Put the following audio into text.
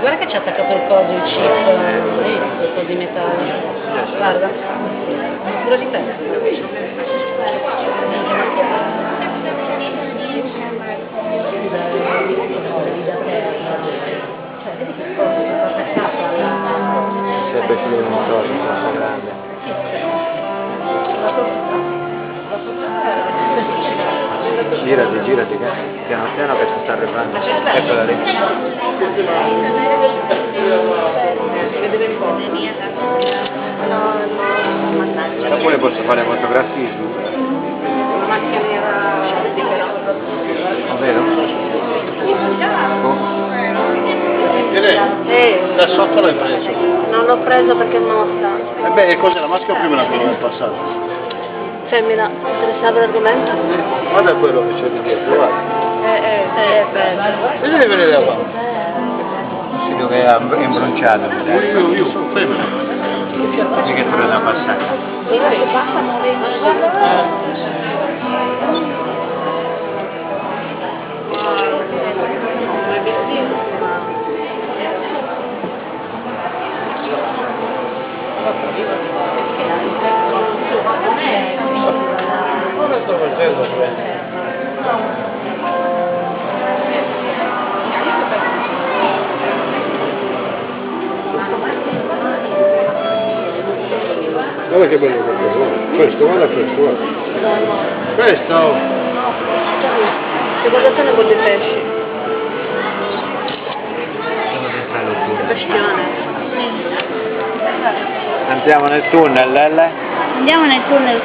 guarda che ci ha attaccato il coso, il chip, quel po' di metallo. Guarda, pure di te. Cioè, vedi che cosa è attaccato alla... Sempre più un montone, troppo grande. Girati, girati, piano piano che si sta arrivando. Eccola lì. Oppure posso fare fotografismo. Una macchina nera libera. Vero? Da sotto l'hai preso? Non l'ho preso perché non sta. E beh, cos'è la maschera o prima quello del passato? Femmina, interessava l'argomento? Guarda quello che c'è di dietro, guarda. Bello. Vedete venire da qua? Si dove è imbronciato. Io sono femmina. Così che tu la passata. Cosa sto facendo bene? Guarda che bello che è, questo, guarda questo, guarda. Questo! Secondo te ne vuole i pesci? Che Bestione. Andiamo nel tunnel, Lelle? Andiamo nel tunnel.